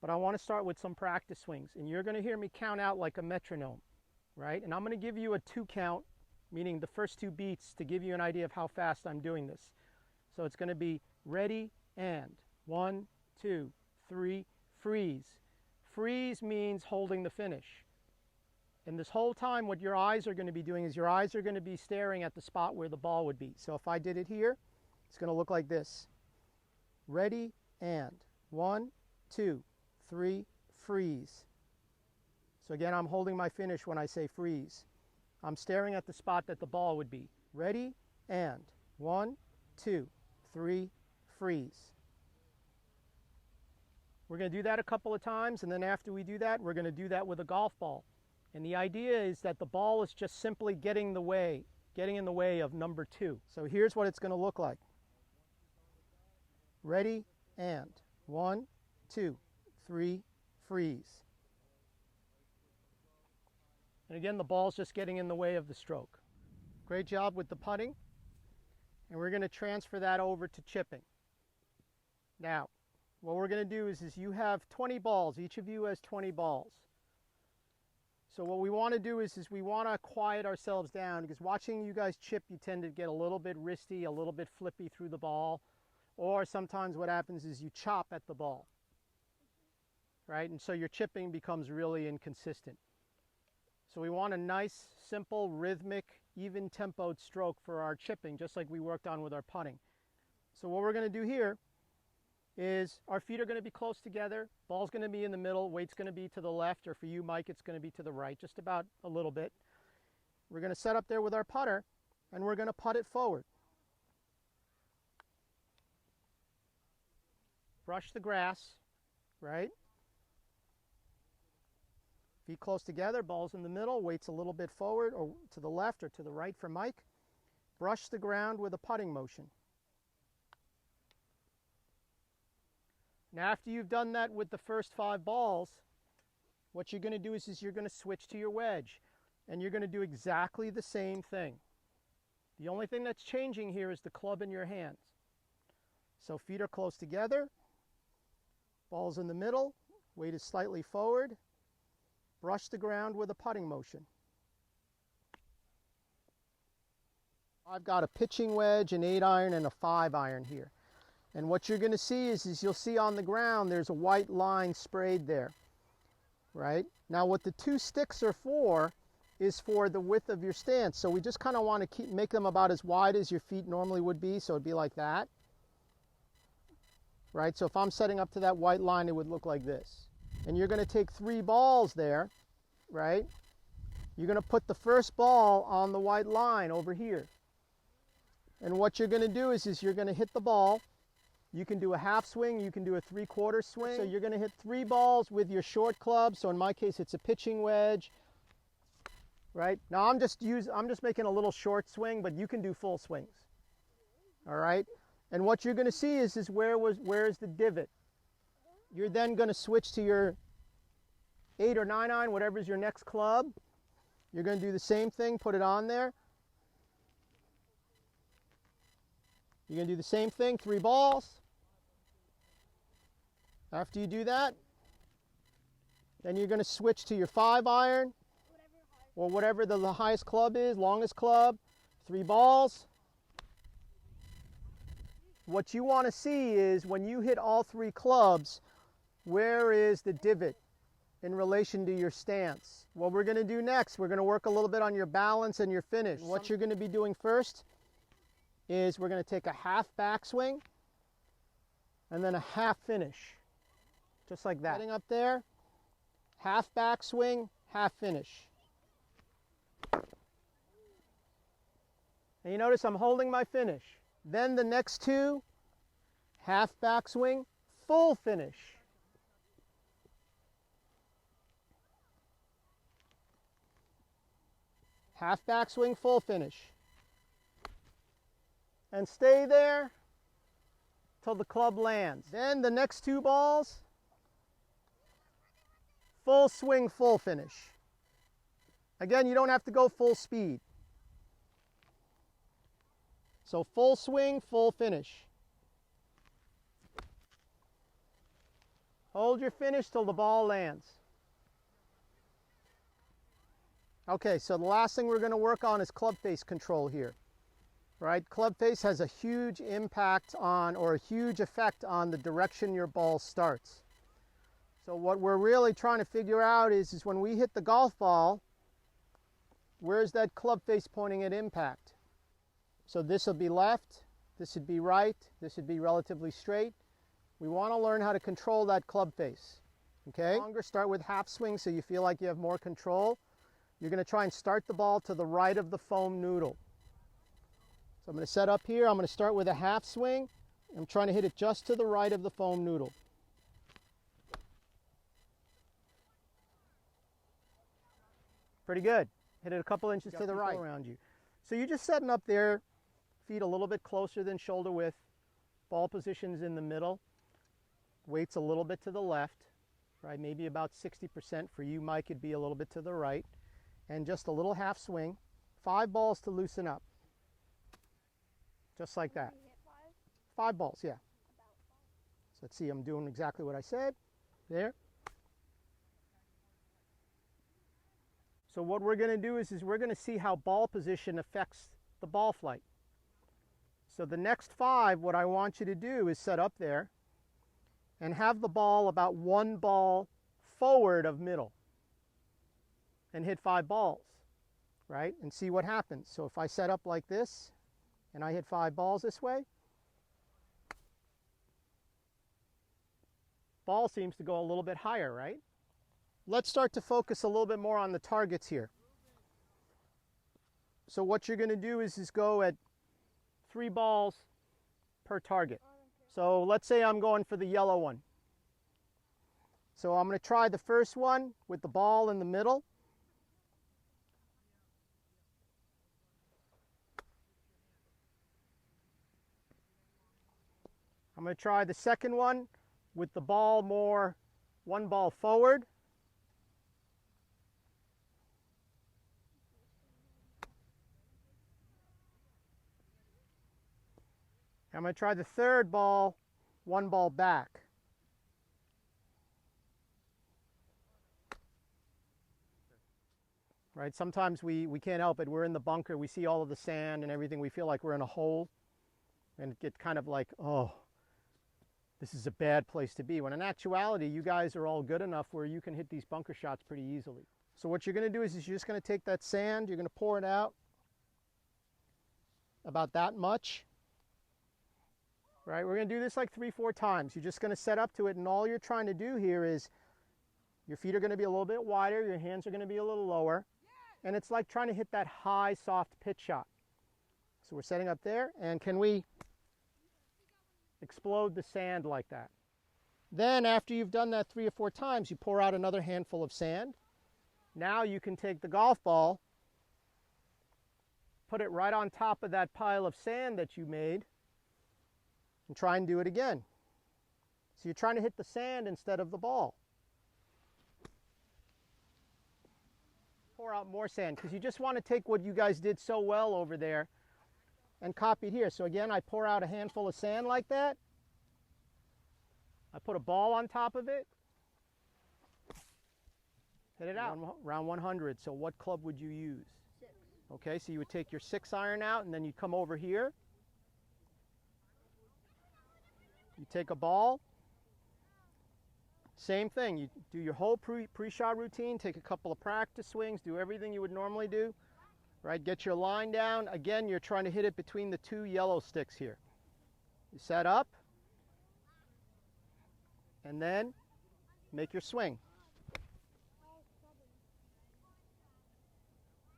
but I want to start with some practice swings. And you're going to hear me count out like a metronome, right? And I'm going to give you a 2 count, meaning the first 2 beats, to give you an idea of how fast I'm doing this. So it's going to be ready and 1, 2, 3, freeze. Freeze means holding the finish. And this whole time what your eyes are going to be doing is your eyes are going to be staring at the spot where the ball would be. So if I did it here, it's going to look like this. Ready and 1, 2, 3, freeze. So again, I'm holding my finish when I say freeze. I'm staring at the spot that the ball would be. Ready and 1, 2, 3, freeze. We're going to do that a couple of times, and then after we do that, we're going to do that with a golf ball. And the idea is that the ball is just simply getting in the way of number 2. So here's what it's going to look like. Ready and 1, 2, 3, freeze. And again, the ball's just getting in the way of the stroke. Great job with the putting. And we're going to transfer that over to chipping. Now, what we're going to do is you have 20 balls. Each of you has 20 balls. So what we want to do is we want to quiet ourselves down, because watching you guys chip, you tend to get a little bit wristy, a little bit flippy through the ball. Or sometimes what happens is you chop at the ball, right? And so your chipping becomes really inconsistent. So we want a nice, simple, rhythmic, even tempoed stroke for our chipping, just like we worked on with our putting. So what we're going to do here is our feet are going to be close together, ball's going to be in the middle, weight's going to be to the left, or for you, Mike, it's going to be to the right, just about a little bit. We're going to set up there with our putter, and we're going to putt it forward. Brush the grass, right? Feet close together, ball's in the middle, weight's a little bit forward or to the left or to the right for Mike. Brush the ground with a putting motion. Now after you've done that with the first 5 balls, what you're going to do is you're going to switch to your wedge, and you're going to do exactly the same thing. The only thing that's changing here is the club in your hands. So feet are close together, ball's in the middle, weight is slightly forward. Brush the ground with a putting motion. I've got a pitching wedge, an 8-iron, and a 5-iron here. And what you're going to see is you'll see on the ground there's a white line sprayed there, right? Now what the 2 sticks are for is for the width of your stance. So we just kind of want to make them about as wide as your feet normally would be, so it'd be like that, right? So if I'm setting up to that white line, it would look like this. And you're going to take 3 balls there, right? You're going to put the first ball on the white line over here. And what you're going to do is you're going to hit the ball. You can do a half swing, you can do a 3/4 swing. So you're going to hit 3 balls with your short club. So in my case, it's a pitching wedge, right? Now I'm just making a little short swing, but you can do full swings. All right? And what you're going to see is where's the divot. You're then going to switch to your 8 or 9-iron, whatever's your next club. You're going to do the same thing, put it on there. You're going to do the same thing, 3 balls. After you do that, then you're going to switch to your 5-iron, or whatever the highest club is, longest club, 3 balls. What you want to see is when you hit all 3 clubs, where is the divot in relation to your stance? What we're going to do next, we're going to work a little bit on your balance and your finish. What you're going to be doing first is we're going to take a half backswing and then a half finish, just like that. Getting up there, half backswing, half finish. And you notice I'm holding my finish. Then the next 2, half backswing, full finish. Half backswing, full finish. And stay there till the club lands. Then the next 2 balls, full swing, full finish. Again, you don't have to go full speed. So full swing, full finish. Hold your finish till the ball lands. Okay, so the last thing we're going to work on is club face control here. Right? Club face has a huge impact on, or a huge effect on, the direction your ball starts. So what we're really trying to figure out is when we hit the golf ball, where's that club face pointing at impact? So this will be left, this would be right, this would be relatively straight. We want to learn how to control that club face. Okay? Longer, start with half swing so you feel like you have more control. You're going to try and start the ball to the right of the foam noodle. So I'm going to set up here. I'm going to start with a half swing. I'm trying to hit it just to the right of the foam noodle. Pretty good. Hit it a couple inches to the right around you. So you're just setting up there, feet a little bit closer than shoulder width. Ball position's in the middle. Weight's a little bit to the left, right? Maybe about 60%. For you, Mike, it'd be a little bit to the right. And just a little half swing. 5 balls to loosen up. Just like that. 5 balls, yeah. So let's see, I'm doing exactly what I said. There. So what we're going to do is we're going to see how ball position affects the ball flight. So the next 5, what I want you to do is set up there and have the ball about 1 ball forward of middle. And hit 5 balls, right? And see what happens. So if I set up like this and I hit 5 balls this way, ball seems to go a little bit higher, right? Let's start to focus a little bit more on the targets here. So what you're going to do is go at 3 balls per target. So let's say I'm going for the yellow one. So I'm going to try the first one with the ball in the middle. I'm going to try the second one with the ball more 1 ball forward. I'm going to try the third ball 1 ball back. Right? Sometimes we can't help it. We're in the bunker. We see all of the sand and everything. We feel like we're in a hole. And it gets kind of like, oh, this is a bad place to be. When in actuality, you guys are all good enough where you can hit these bunker shots pretty easily. So what you're going to do is you're just going to take that sand, you're going to pour it out about that much. Right? We're going to do this like 3-4 times. You're just going to set up to it, and all you're trying to do here is your feet are going to be a little bit wider, your hands are going to be a little lower, and it's like trying to hit that high, soft pitch shot. So we're setting up there, and can we explode the sand like that? Then after you've done that 3 or 4 times, you pour out another handful of sand. Now you can take the golf ball, put it right on top of that pile of sand that you made, and try and do it again. So you're trying to hit the sand instead of the ball. Pour out more sand, because you just want to take what you guys did so well over there and copy it here. So again, I pour out a handful of sand like that. I put a ball on top of it. Hit it out. Round 100. So what club would you use? 6. Okay, so you would take your 6 iron out, and then you'd come over here. You take a ball. Same thing. You do your whole pre-shot routine, take a couple of practice swings, do everything you would normally do. Right, get your line down. Again, you're trying to hit it between the 2 yellow sticks here. You set up, and then make your swing.